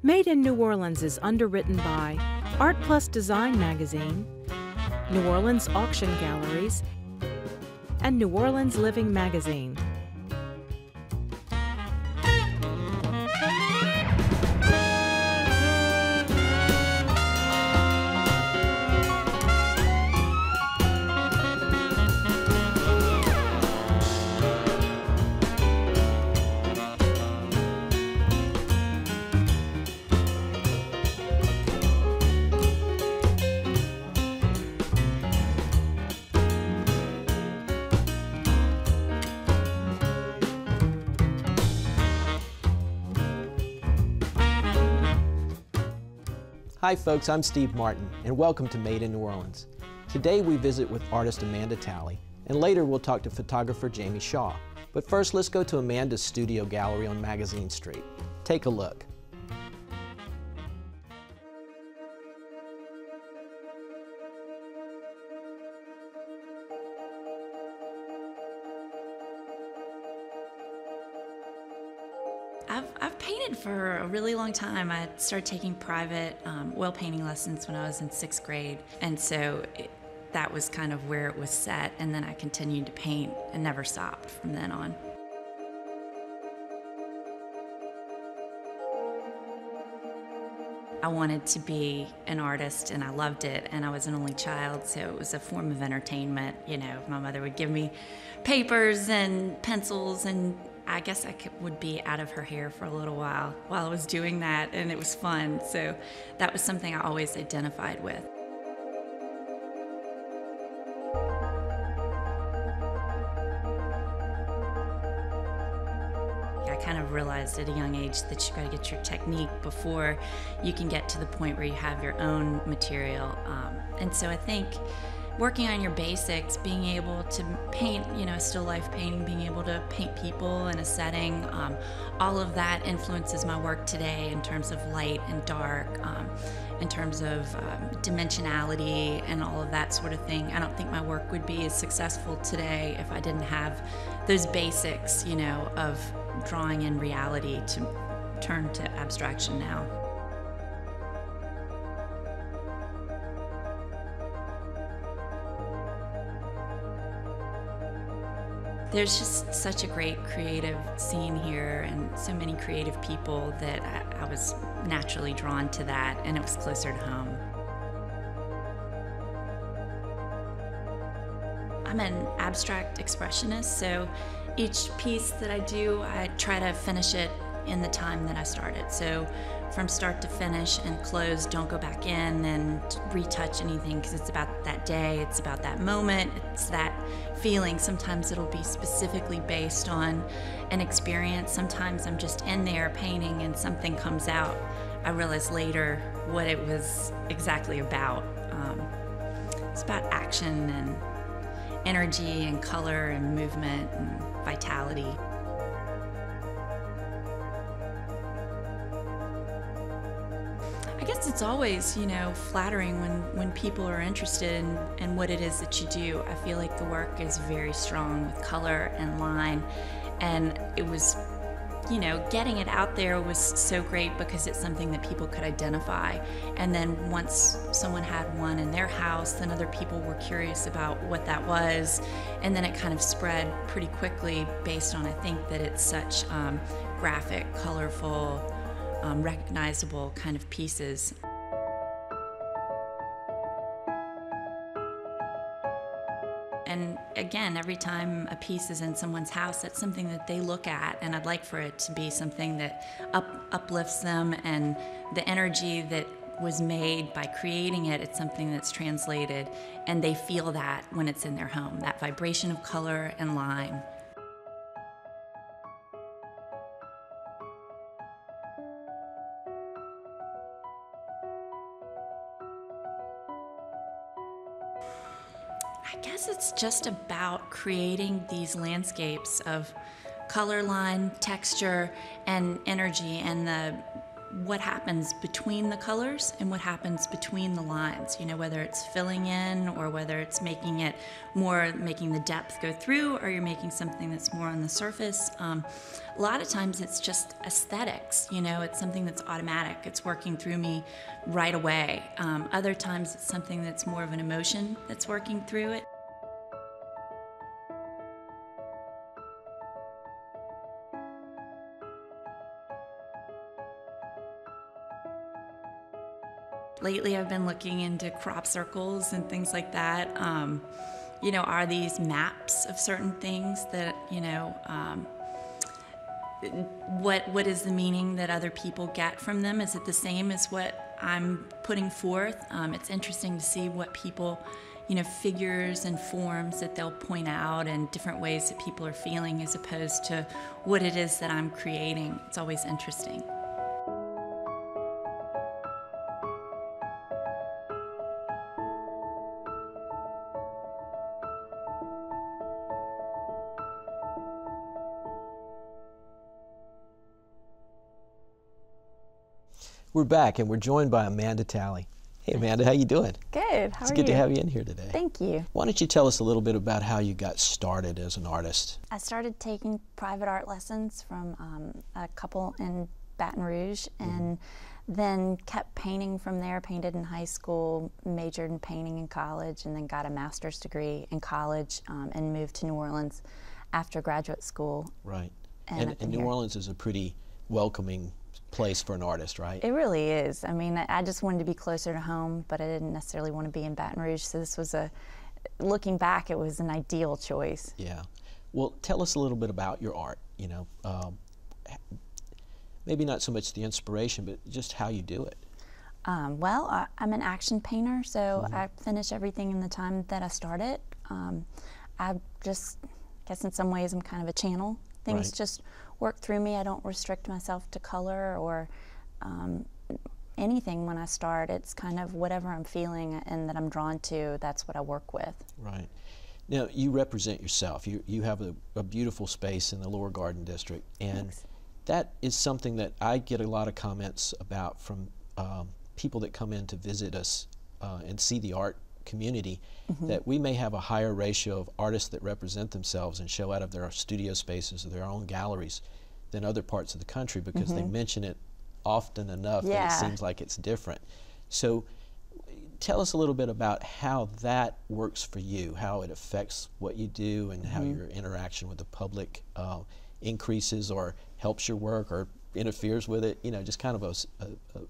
Made in New Orleans is underwritten by Art Plus Design Magazine, New Orleans Auction Galleries, and New Orleans Living Magazine. Hi folks, I'm Steve Martin, and welcome to Made in New Orleans. Today we visit with artist Amanda Talley, and later we'll talk to photographer Jamie Shaw. But first, let's go to Amanda's studio gallery on Magazine Street. Take a look. I've painted for a really long time. I started taking private oil painting lessons when I was in 6th grade, and so that was kind of where it was set, and then I continued to paint and never stopped from then on. I wanted to be an artist, and I loved it, and I was an only child, so it was a form of entertainment. You know, my mother would give me papers and pencils, and I guess I would be out of her hair for a little while I was doing that, and it was fun. So that was something I always identified with. I kind of realized at a young age that you got to get your technique before you can get to the point where you have your own material. And so I think working on your basics, being able to paint, you know, still life painting, being able to paint people in a setting, all of that influences my work today in terms of light and dark, in terms of dimensionality and all of that sort of thing. I don't think my work would be as successful today if I didn't have those basics, you know, of drawing in reality to turn to abstraction now. There's just such a great creative scene here and so many creative people that I was naturally drawn to that, and it was closer to home. I'm an abstract expressionist, so each piece that I do, I try to finish it in the time that I started. So from start to finish and close, don't go back in and retouch anything, because it's about that day, it's about that moment, it's that feeling. Sometimes it'll be specifically based on an experience. Sometimes I'm just in there painting and something comes out. I realize later what it was exactly about. It's about action and energy and color and movement and vitality. I guess it's always, you know, flattering when people are interested in what it is that you do. I feel like the work is very strong with color and line, and it was, you know, getting it out there was so great because it's something that people could identify. And then once someone had one in their house, then other people were curious about what that was, and then it kind of spread pretty quickly based on, I think, that it's such graphic, colorful, recognizable kind of pieces. And again, every time a piece is in someone's house, that's something that they look at, and I'd like for it to be something that uplifts them, and the energy that was made by creating it, it's something that's translated, and they feel that when it's in their home, that vibration of color and line. I guess it's just about creating these landscapes of color, line, texture, and energy, and what happens between the colors and what happens between the lines, you know, whether it's filling in or whether it's making it more, making the depth go through, or you're making something that's more on the surface. A lot of times it's just aesthetics, you know, it's something that's automatic, it's working through me right away. Other times it's something that's more of an emotion that's working through it. Lately I've been looking into crop circles and things like that. You know, are these maps of certain things that, you know, what is the meaning that other people get from them? Is it the same as what I'm putting forth? It's interesting to see what people, you know, figures and forms that they'll point out and different ways that people are feeling as opposed to what it is that I'm creating. It's always interesting. We're back, and we're joined by Amanda Talley. Hey, Amanda, how you doing? Good. How are you? It's good to have you in here today. Thank you. Why don't you tell us a little bit about how you got started as an artist? I started taking private art lessons from a couple in Baton Rouge, and then kept painting from there. Painted in high school, majored in painting in college, and then got a master's degree in college, and moved to New Orleans after graduate school. Right. And New Orleans is a pretty welcoming place for an artist, right? It really is. I mean, I just wanted to be closer to home, but I didn't necessarily want to be in Baton Rouge, so this was looking back, it was an ideal choice. Yeah. Well, tell us a little bit about your art, you know, maybe not so much the inspiration, but just how you do it. Well, I'm an action painter, so I finish everything in the time that I start it. I just guess in some ways I'm kind of a channel. Things just work through me. I don't restrict myself to color or anything when I start. It's kind of whatever I'm feeling and that I'm drawn to, that's what I work with. Right. Now, you represent yourself. You have a beautiful space in the Lower Garden District, and that is something that I get a lot of comments about from people that come in to visit us and see the art community, that we may have a higher ratio of artists that represent themselves and show out of their studio spaces or their own galleries than other parts of the country, because they mention it often enough that it seems like it's different. So tell us a little bit about how that works for you, how it affects what you do, and how your interaction with the public increases or helps your work or interferes with it, you know, just kind of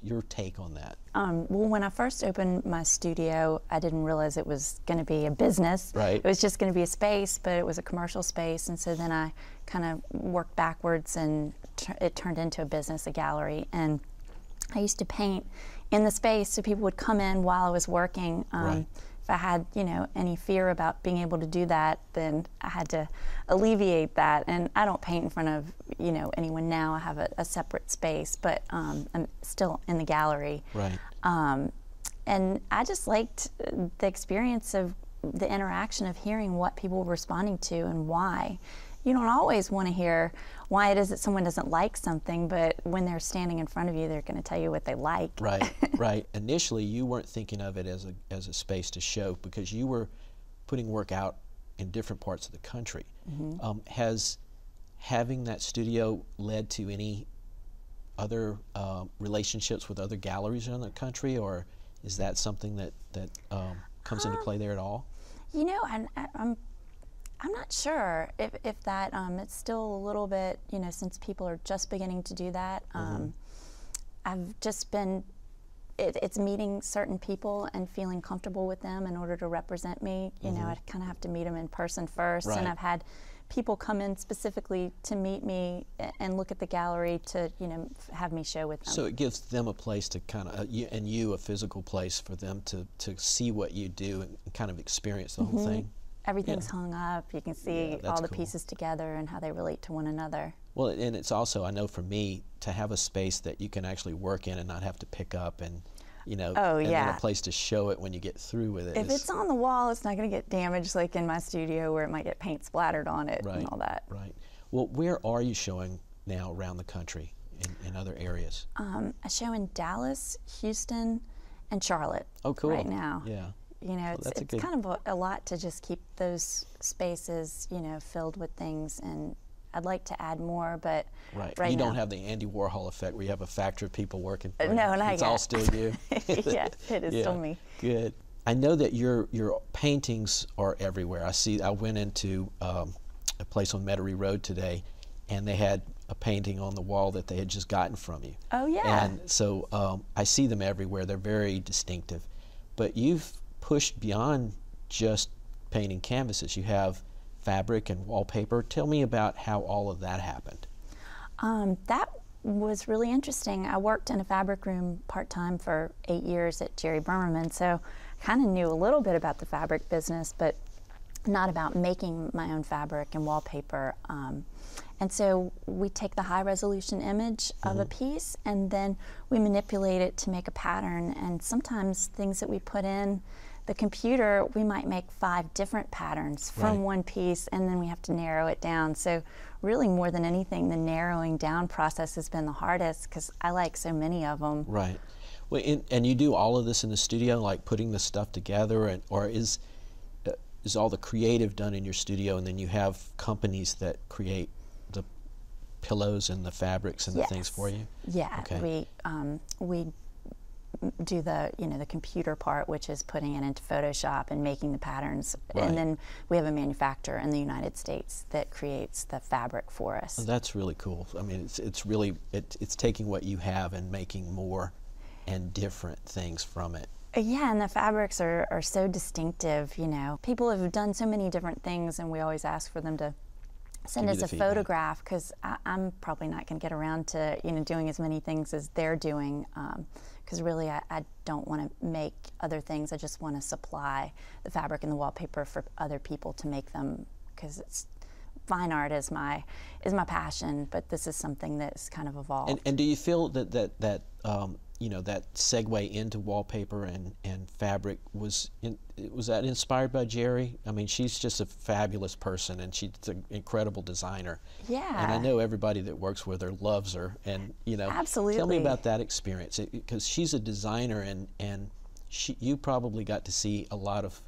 your take on that. Well, when I first opened my studio, I didn't realize it was going to be a business. Right. It was just going to be a space, but it was a commercial space, and so then I kind of worked backwards, and it turned into a business, a gallery. And I used to paint in the space, so people would come in while I was working. If I had, you know, any fear about being able to do that, then I had to alleviate that. And I don't paint in front of, you know, anyone now. I have a separate space, but I'm still in the gallery. Right. And I just liked the experience of the interaction of hearing what people were responding to and why. You don't always want to hear why it is that someone doesn't like something, but when they're standing in front of you, they're going to tell you what they like. Right, right. Initially, you weren't thinking of it as a space to show, because you were putting work out in different parts of the country. Has having that studio led to any other relationships with other galleries around the country, or is that something that comes into play there at all? You know, I'm not sure if that, it's still a little bit, you know, since people are just beginning to do that. I've just been, it's meeting certain people and feeling comfortable with them in order to represent me. You know, I kind of have to meet them in person first. And I've had people come in specifically to meet me and look at the gallery to, you know, have me show with them. So it gives them a place to kind of, and you a physical place for them to see what you do and kind of experience the whole thing. Everything's hung up. You can see all the pieces together and how they relate to one another. Well, and it's also, I know for me, to have a space that you can actually work in and not have to pick up and, you know, and then a place to show it when you get through with it. If it's on the wall, it's not going to get damaged like in my studio where it might get paint splattered on it and all that. Right. Well, where are you showing now around the country? in other areas? A show in Dallas, Houston, and Charlotte. Oh, cool. Right now. Yeah. You know, Well, it's kind of a lot to just keep those spaces, you know, filled with things, and I'd like to add more, but right you don't have the Andy Warhol effect where you have a factory of people working for you. No, not yet. It's all still you. Yeah, it is still me. Good. I know that your paintings are everywhere. I went into a place on Metairie Road today, and they had a painting on the wall that they had just gotten from you. Oh, yeah. And so I see them everywhere. They're very distinctive. But you've pushed beyond just painting canvases. You have fabric and wallpaper. Tell me about how all of that happened. That was really interesting. I worked in a fabric room part-time for 8 years at Jerry Bermerman, so I kind of knew a little bit about the fabric business, but not about making my own fabric and wallpaper. And so we take the high-resolution image of a piece, and then we manipulate it to make a pattern. And sometimes things that we put in the computer, we might make 5 different patterns from one piece, and then we have to narrow it down. So really, more than anything, the narrowing down process has been the hardest, because I like so many of them. Right. Well, and you do all of this in the studio, like putting the stuff together, or is all the creative done in your studio, and then you have companies that create the pillows and the fabrics and the things for you? Yeah. Okay. We do the computer part, which is putting it into Photoshop and making the patterns, and then we have a manufacturer in the United States that creates the fabric for us. Oh, that's really cool. I mean, it's really taking what you have and making more and different things from it. Yeah, and the fabrics are so distinctive. You know, people have done so many different things, and we always ask for them to send us a photograph, because I'm probably not going to get around to doing as many things as they're doing. Because really, I don't want to make other things. I just want to supply the fabric and the wallpaper for other people to make them, because it's fine art is my passion, but this is something that's kind of evolved. And do you feel that that segue into wallpaper and fabric was that inspired by Jerry? I mean, she's just a fabulous person, and she's an incredible designer. Yeah. And I know everybody that works with her loves her, and Absolutely. Tell me about that experience, because she's a designer, and you probably got to see a lot of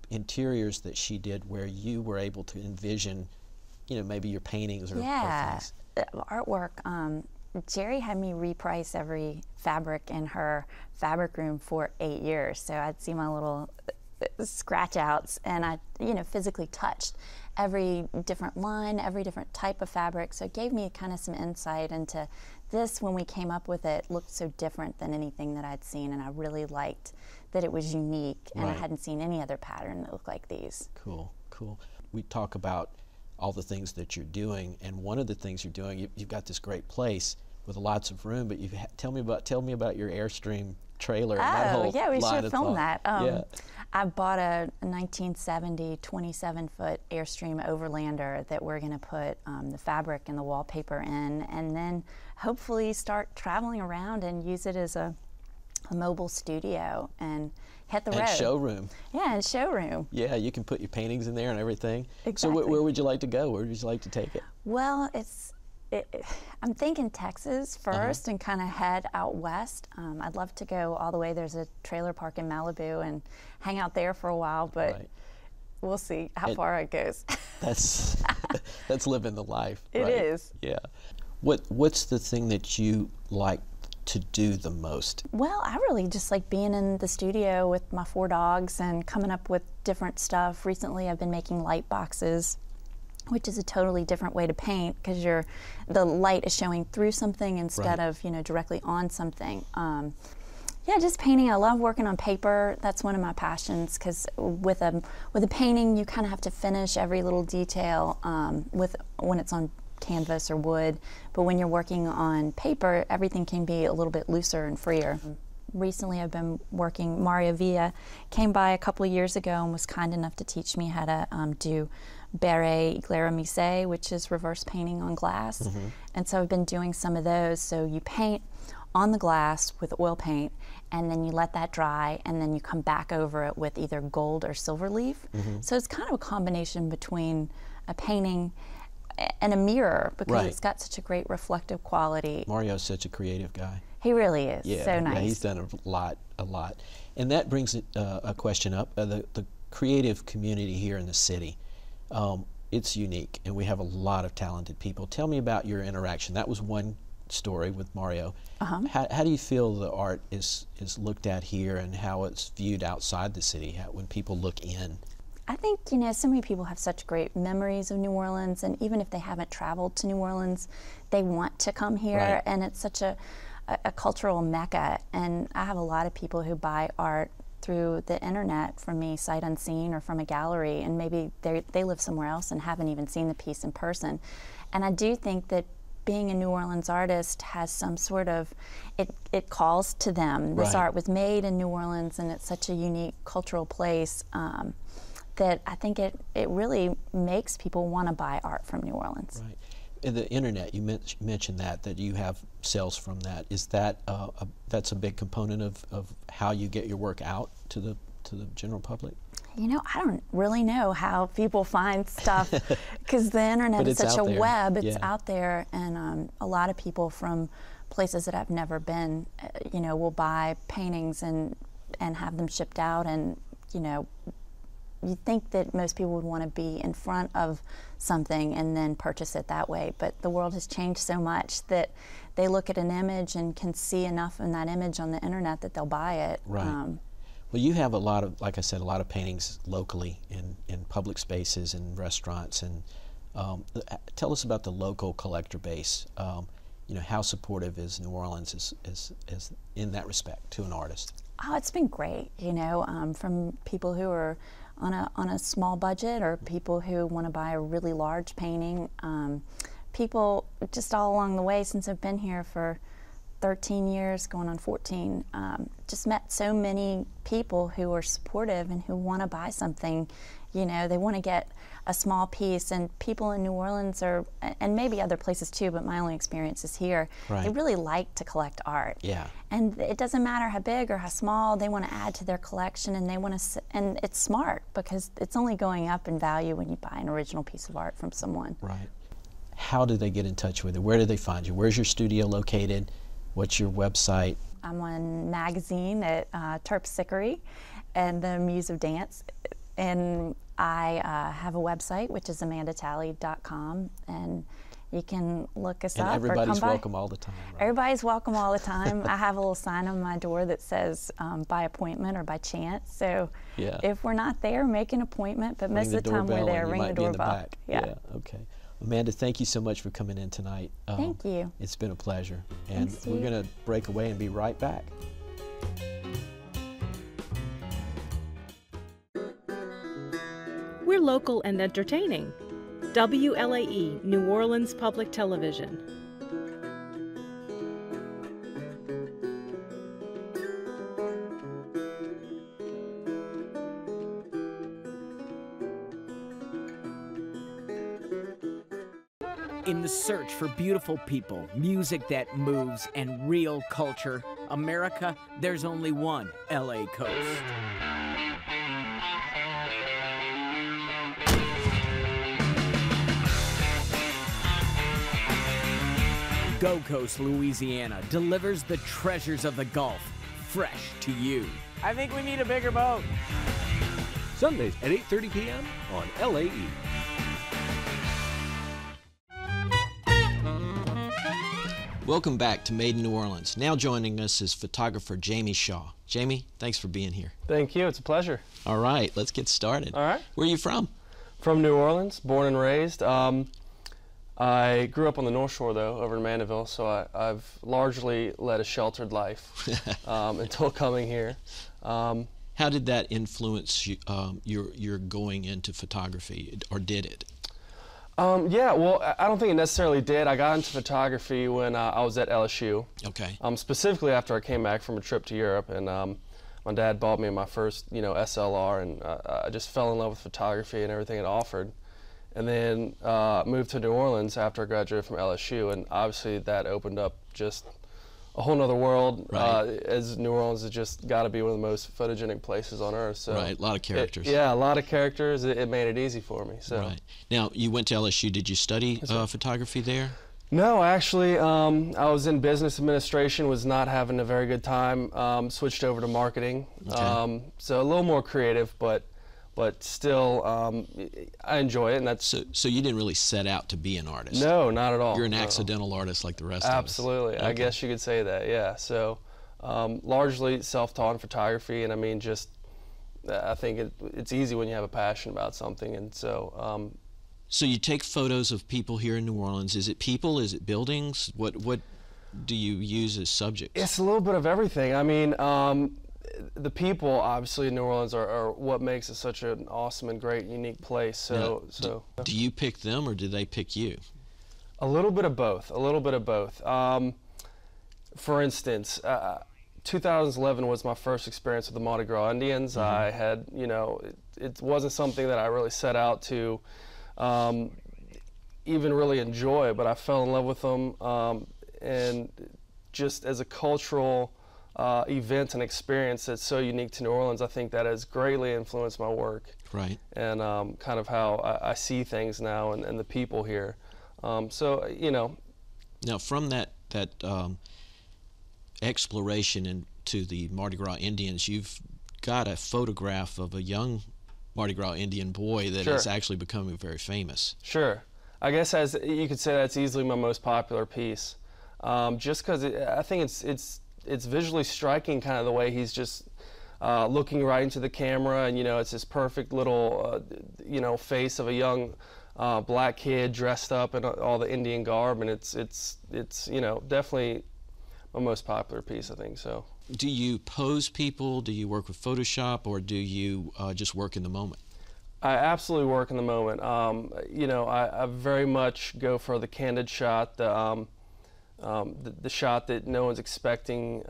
interiors that she did where you were able to envision, maybe your paintings or things. Artwork. Jerry had me reprice every fabric in her fabric room for 8 years. So I'd see my little scratch outs, and I, physically touched every different line, every different type of fabric. So it gave me kind of some insight into this. When we came up with it, looked so different than anything that I'd seen, and I really liked that it was unique, and I hadn't seen any other pattern that looked like these. Cool, cool. We talk about all the things that you're doing, and one of the things you're doing, you've got this great place with lots of room, but tell me about your Airstream trailer. And that whole yeah, we line should film that. I bought a 1970 27-foot Airstream Overlander that we're going to put the fabric and the wallpaper in, and then hopefully start traveling around and use it as a mobile studio and hit the road. And showroom. Yeah, and showroom. Yeah, you can put your paintings in there and everything. Exactly. So where would you like to go? Where would you like to take it? Well, I'm thinking Texas first and kind of head out west. I'd love to go all the way. There's a trailer park in Malibu and hang out there for a while, but we'll see how far it goes. That's living the life. It is. Yeah. What's the thing that you like to do the most? Well, I really just like being in the studio with my 4 dogs and coming up with different stuff. Recently I've been making light boxes, which is a totally different way to paint, because the light is showing through something instead of directly on something. Yeah, just painting. I love working on paper. That's one of my passions, because with a painting you kind of have to finish every little detail when it's on canvas or wood, but when you're working on paper, everything can be a little bit looser and freer. Recently I've been working, Maria Villa came by a couple of years ago and was kind enough to teach me how to do Beret Glaramisse, which is reverse painting on glass. And so I've been doing some of those. So you paint on the glass with oil paint, and then you let that dry, and then you come back over it with either gold or silver leaf. So it's kind of a combination between a painting and a mirror, because Right. it's got such a great reflective quality. Mario's such a creative guy. He really is. Yeah, So nice. yeah, he's done a lot. And that brings a question up. The creative community here in the city, it's unique, and we have a lot of talented people. Tell me about your interaction. That was one story with Mario. How do you feel the art is looked at here, and how it's viewed outside the city, when people look in? I think, you know, so many people have such great memories of New Orleans, and even if they haven't traveled to New Orleans, they want to come here, Right. and it's such a cultural mecca. And I have a lot of people who buy art through the internet from me, sight unseen, or from a gallery, and maybe they live somewhere else and haven't even seen the piece in person. And I do think that being a New Orleans artist has some sort of, it calls to them. This Right. art was made in New Orleans, and it's such a unique cultural place that I think it really makes people want to buy art from New Orleans. Right. And the internet, you mentioned that you have sales from that. Is that that's a big component of how you get your work out to the general public? You know, I don't really know how people find stuff, because the internet But is it's such a out there. web. It's Yeah. out there, and a lot of people from places that I've never been, you know, will buy paintings and have them shipped out. And you know, you think that most people would want to be in front of something and then purchase it that way, but the world has changed so much that they look at an image and can see enough in that image on the internet that they'll buy it. Right. Well, you have a lot of, like I said, a lot of paintings locally in public spaces and restaurants. And tell us about the local collector base. You know, how supportive is New Orleans is in that respect to an artist? Oh, it's been great. You know, from people who are on a small budget, or people who want to buy a really large painting. People just all along the way, since I've been here for 13 years, going on 14, just met so many people who are supportive and who want to buy something. You know, they want to get a small piece, and people in New Orleans are, and maybe other places too, but my only experience is here, Right. they really like to collect art. Yeah. And it doesn't matter how big or how small, they want to add to their collection, and they want to, and it's smart, because it's only going up in value when you buy an original piece of art from someone. Right. How do they get in touch with you? Where do they find you? Where's your studio located? What's your website? I'm on magazine at Terpsichore and the Muse of Dance, and I have a website, which is amandatalley.com, and you can look us And up or come everybody's by. welcome all the time, right? Everybody's welcome all the time. I have a little sign on my door that says by appointment or by chance. So Yeah. if we're not there, make an appointment. But most of the time we're doorbell there. and you Ring the might be in doorbell. back. Yeah. Okay. Amanda, thank you so much for coming in tonight. Thank you. It's been a pleasure. And Thanks, we're Steve. going to break away and be right back. We're local and entertaining. WLAE, New Orleans Public Television. In the search for beautiful people, music that moves, and real culture, America, there's only one LA Coast. Go Coast, Louisiana delivers the treasures of the Gulf fresh to you. I think we need a bigger boat. Sundays at 8:30 p.m. on LAE. Welcome back to Made in New Orleans. Now joining us is photographer Jamie Shaw. Jamie, thanks for being here. Thank you. It's a pleasure. All right, let's get started. All right. Where are you from? From New Orleans, born and raised. I grew up on the North Shore, though, over in Mandeville, so I've largely led a sheltered life until coming here. How did that influence you, your going into photography, or did it? Yeah, well, I don't think it necessarily did. I got into photography when I was at LSU. Okay. Specifically after I came back from a trip to Europe, and my dad bought me my first, SLR, and I just fell in love with photography and everything it offered. And then moved to New Orleans after I graduated from LSU, and obviously that opened up just a whole nother world, Right. as New Orleans has just got to be one of the most photogenic places on earth. So Right, a lot of characters. Yeah, a lot of characters. It made it easy for me. So. Right. Now, you went to LSU. Did you study photography there? No, actually, I was in business administration, was not having a very good time, switched over to marketing. Okay. So a little more creative, but still, I enjoy it, and that's... So you didn't really set out to be an artist? No, not at all. You're an no. accidental artist like the rest of us. Absolutely. Okay. I guess you could say that, yeah. So largely self-taught in photography, and I mean, just, I think it's easy when you have a passion about something, and so... So you take photos of people here in New Orleans. Is it people? Is it buildings? What do you use as subjects? It's a little bit of everything. I mean, the people, obviously, in New Orleans are what makes it such an awesome and great, unique place. So, Now, do you pick them, or do they pick you? A little bit of both. A little bit of both. For instance, 2011 was my first experience with the Mardi Gras Indians. Mm-hmm. I had, you know, it wasn't something that I really set out to even really enjoy, but I fell in love with them, and just as a cultural event and experience that's so unique to New Orleans, I think that has greatly influenced my work. Right. And kind of how I see things now and the people here. So, you know. Now, from that exploration into the Mardi Gras Indians, you've got a photograph of a young Mardi Gras Indian boy that Sure. is actually becoming very famous. Sure. I guess as you could say that's easily my most popular piece, just because I think it's visually striking, kind of the way he's just looking right into the camera, and you know, it's this perfect little you know, face of a young black kid dressed up in all the Indian garb, and it's you know, definitely my most popular piece, I think. So. Do you pose people? Do you work with Photoshop, or do you just work in the moment? I absolutely work in the moment. You know, I very much go for the candid shot, the shot that no one's expecting.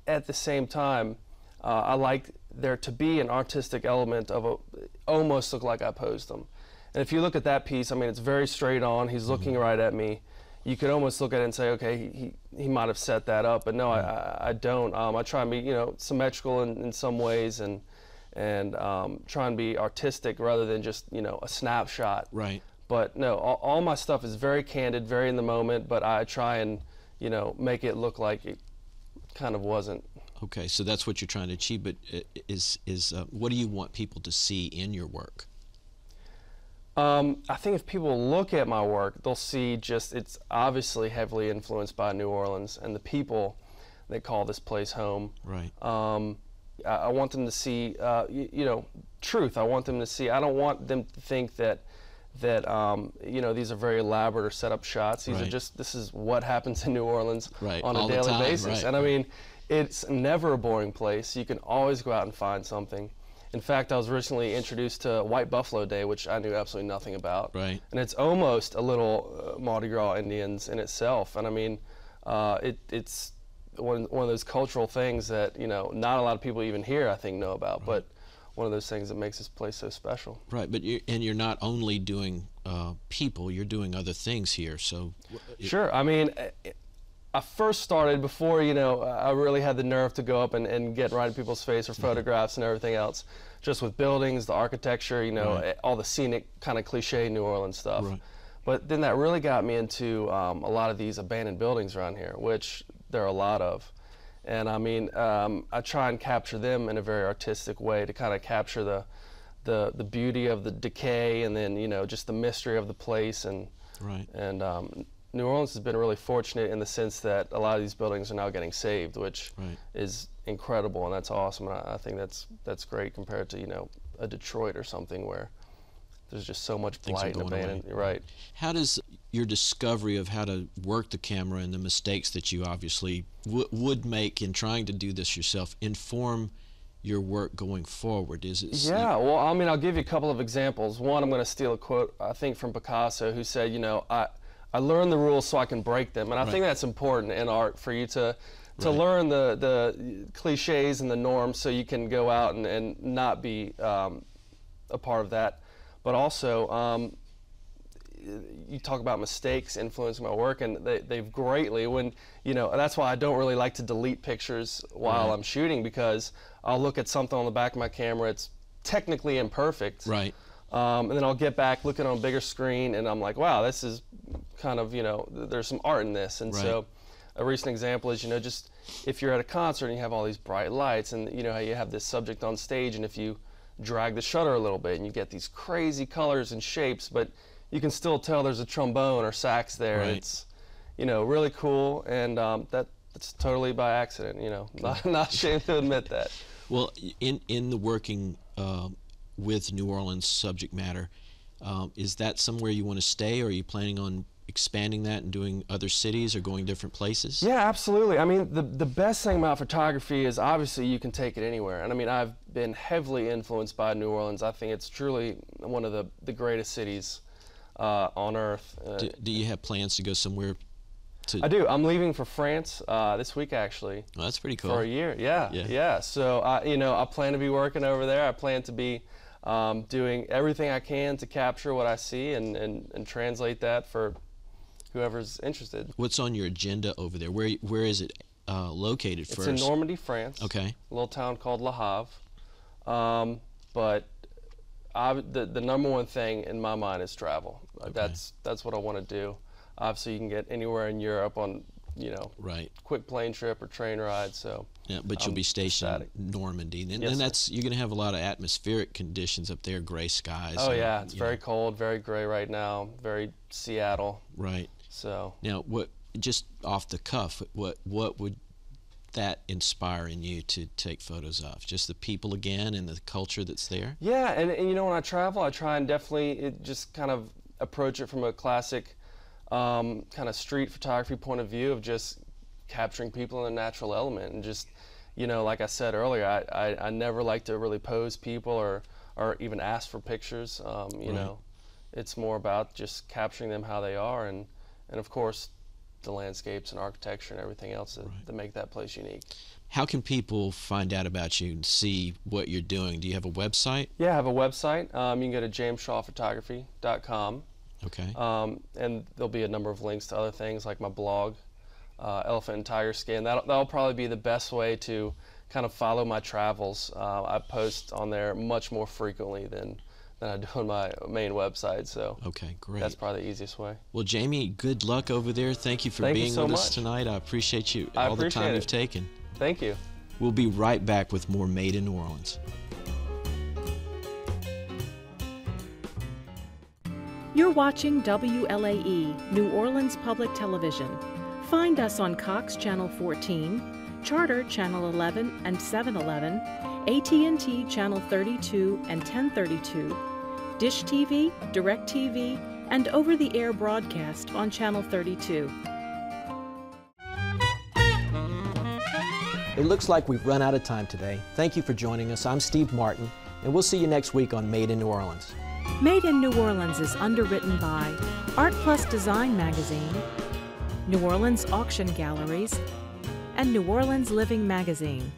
At the same time, I like there to be an artistic element of almost look like I posed them. And if you look at that piece, I mean, it's very straight on. He's looking right at me. You could almost look at it and say, okay, he might have set that up, but no, I don't. I try and be, you know, symmetrical in some ways, and try and be artistic rather than just, you know, a snapshot. Right. But no, all my stuff is very candid, very in the moment, but I try and, you know, make it look like it kind of wasn't. Okay, so that's what you're trying to achieve, but what do you want people to see in your work? I think if people look at my work, they'll see just it's obviously heavily influenced by New Orleans and the people that call this place home. Right. I want them to see, you know, truth. I want them to see. I don't want them to think that you know, these are very elaborate or set up shots. These are just, this is what happens in New Orleans on a daily basis. Right. And I mean, it's never a boring place. You can always go out and find something. In fact, I was recently introduced to White Buffalo Day, which I knew absolutely nothing about. Right. And it's almost a little Mardi Gras Indians in itself. And I mean, it's one of those cultural things that, you know, not a lot of people even here, I think, know about, but one of those things that makes this place so special. Right, but you're not only doing people, you're doing other things here, so... Sure, I mean, I first started before, you know, I really had the nerve to go up and get right in people's face for photographs and everything else, just with buildings, the architecture, you know, all the scenic kind of cliche New Orleans stuff. Right. But then that really got me into a lot of these abandoned buildings around here, which there are a lot of. And I mean, I try and capture them in a very artistic way to kind of capture the beauty of the decay, and then, you know, just the mystery of the place. And New Orleans has been really fortunate in the sense that a lot of these buildings are now getting saved, which is incredible, and that's awesome. And I think that's great compared to, you know, a Detroit or something where there's just so much blight and abandonment. Right. How does your discovery of how to work the camera and the mistakes that you obviously would make in trying to do this yourself inform your work going forward? Is it? Yeah, well, I mean, I'll give you a couple of examples. One, I'm going to steal a quote, I think, from Picasso, who said, you know, I learn the rules so I can break them. And I think that's important in art, for you to learn the cliches and the norms so you can go out and not be a part of that. But also, you talk about mistakes influencing my work, and they've greatly, when, you know, that's why I don't really like to delete pictures while I'm shooting, because I'll look at something on the back of my camera, it's technically imperfect. Right. And then I'll get back, look at it on a bigger screen, and I'm like, wow, this is kind of, you know, there's some art in this. And so a recent example is, you know, just if you're at a concert and you have all these bright lights, and you know how you have this subject on stage, and if you drag the shutter a little bit and you get these crazy colors and shapes, but you can still tell there's a trombone or sax there. And it's, you know, really cool, and that's totally by accident, you know. Not ashamed to admit that. Well, in the working with New Orleans subject matter, is that somewhere you want to stay, or are you planning on expanding that and doing other cities or going different places? Yeah, absolutely. I mean, the best thing about photography is obviously you can take it anywhere. And I mean, I've been heavily influenced by New Orleans. I think it's truly one of the greatest cities on earth. Do you have plans to go somewhere? I do. I'm leaving for France this week, actually. Well, that's pretty cool. For a year, yeah. So, you know, I plan to be working over there. I plan to be doing everything I can to capture what I see and translate that for whoever's interested. What's on your agenda over there? Where is it located first? It's in Normandy, France. Okay. A little town called Le Havre. But the number one thing in my mind is travel. Okay. That's what I want to do. Obviously, you can get anywhere in Europe on, you know, quick plane trip or train ride. So yeah, but you'll be stationed in Normandy, and yes, that's you're going to have a lot of atmospheric conditions up there, gray skies. Oh yeah, it's very cold, very gray right now, very Seattle. Right. So now, just off the cuff, what would that inspire in you to take photos of? Just the people again and the culture that's there? Yeah, and you know, when I travel, I try and definitely just kind of approach it from a classic kind of street photography point of view of just capturing people in a natural element, and just, you know, like I said earlier, I never like to really pose people or even ask for pictures. You know, it's more about just capturing them how they are, and of course the landscapes and architecture and everything else that make that place unique. How can people find out about you and see what you're doing? Do you have a website? Yeah, I have a website. You can go to jameshawphotography.com. Okay. And there'll be a number of links to other things like my blog, Elephant and Tiger Skin. That'll probably be the best way to kind of follow my travels. I post on there much more frequently than I do on my main website. So okay, great. That's probably the easiest way. Well, Jamie, good luck over there. Thank you for being with us tonight. I appreciate you, all the time you've taken. Thank you. We'll be right back with more Made in New Orleans. You're watching WLAE, New Orleans Public Television. Find us on Cox Channel 14, Charter Channel 11 and 711, AT&T Channel 32 and 1032, Dish TV, Direct TV, and over-the-air broadcast on Channel 32. It looks like we've run out of time today. Thank you for joining us. I'm Steve Martin, and we'll see you next week on Made in New Orleans. Made in New Orleans is underwritten by Art Plus Design Magazine, New Orleans Auction Galleries, and New Orleans Living Magazine.